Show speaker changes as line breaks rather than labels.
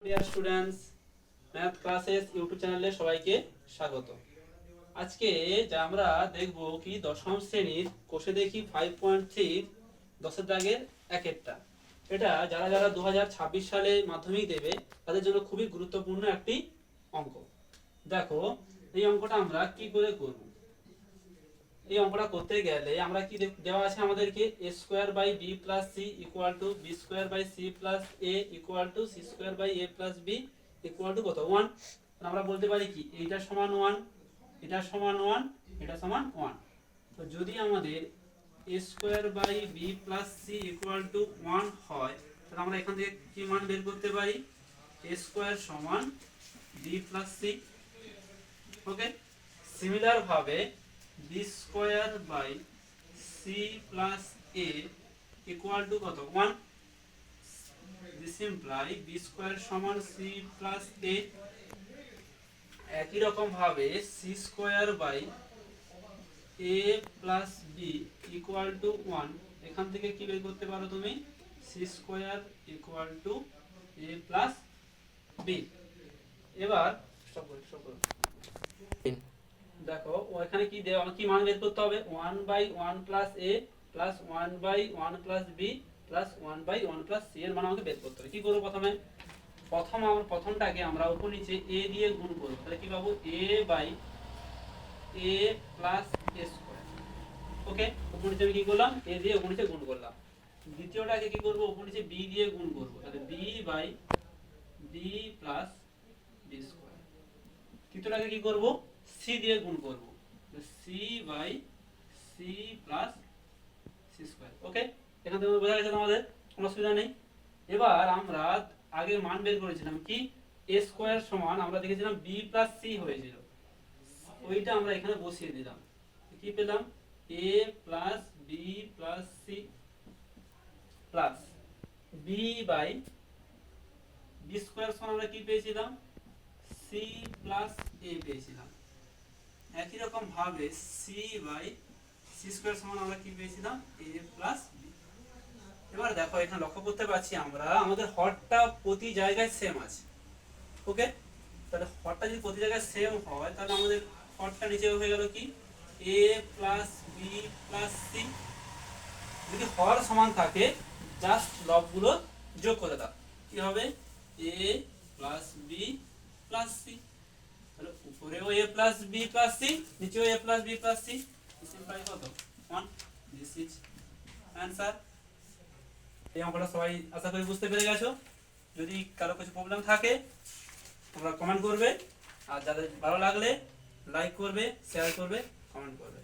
Dear students, math classes YouTube চ্যানেলে সবাইকে স্বাগত। আজকে যা আমরা দেখব কি দশম শ্রেণীর কোষে দেখি 5.3 10 দাগের একেরটা। এটা যারা যারা 2026 সালে মাধ্যমিক দেবে তাদের জন্য খুবই গুরুত্বপূর্ণ একটি অঙ্ক। দেখো এই অঙ্কটা আমরা কি করে করব। এই অঙ্কটা করতে গেলে আমরা কি দেওয়া আছে আমাদেরকে a square by b plus c equal to b square by c plus a equal to c square by a plus b equal to কত 1। আমরা বলতে পারি কি এইটা সমান 1, এটা সমান 1, এটা সমান 1। তো যদি আমাদের a square by b plus c equal to 1 হয় তাহলে আমরা এখান থেকে কি মান বের করতে পারি a স্কয়ার সমান b plus c। Okay, similar ভাবে b square by c plus a equal to কত 1। দিস ইমপ্লাই b স্কয়ার সমান c প্লাস a। একই রকম ভাবে c square by a plus b equal to 1। এখান থেকে কি বের করতে পারো তুমি c square equal to a plus b। এবার স্টপ করো। দেখো ওখানে কি দেওয়া কি মান বের করতে হবে 1/1 plus a plus 1/1 plus b plus 1/1 plus c এর মান আমাকে বের করতে হবে। কি করব প্রথমটাকে আমরা উপর নিচে a দিয়ে গুণ করব। তাহলে কি পাবো a/a প্লাস a স্কয়ার। ওকে, উপর নিচে আমি কি করলাম a দিয়ে উপর নিচে গুণ করলাম। দ্বিতীয়টাকে কি করব উপর নিচে b দিয়ে গুণ করব। তাহলে b/b প্লাস b স্কয়ার। তৃতীয়টাকে কি করব c দিয়ে গুণ করব। c by c plus c square. Okay, এখান থেকে বোঝা গেছে তোমাদের, কোনো অসুবিধা নেই। এবার আমরা আগে মান বের করেছিলাম কি a স্কয়ার সমান আমরা দেখেছিলাম b প্লাস c হয়েছিল, ওইটা আমরা এখানে বসিয়ে দিলাম। কি পেলাম a plus b plus c plus b by b square সমান আমরা কি পেয়েছিলাম c প্লাস a পেয়েছিলাম। একই রকম ভাবে c বাই c স্কয়ার সমান আমরা কি পেয়েছিলাম a প্লাস b। এবার দেখো এখানে লক্ষ্য করতে পারছি আমরা আমাদের হরটা প্রতি জায়গায় সেম আছে। ওকে, তাহলে হরটা যদি প্রতি জায়গায় সেম হয় তাহলে আমাদের হরটা নিচে হয়ে গেল কি a plus b plus c। যদি হর সমান থাকে জাস্ট লবগুলো যোগ করে দাও, কি হবে a plus b plus c। তাহলে উপরেও a plus b plus c, নিচেও a plus b plus c, simply কত 1। This is answer. এই অঙ্কটা সবাই আশা করি বুঝতে পেরে গেছো। যদি কারো কিছু প্রবলেম থাকে তোমরা কমেন্ট করবে, আর যাদের ভালো লাগলে লাইক করবে, শেয়ার করবে, কমেন্ট করবে।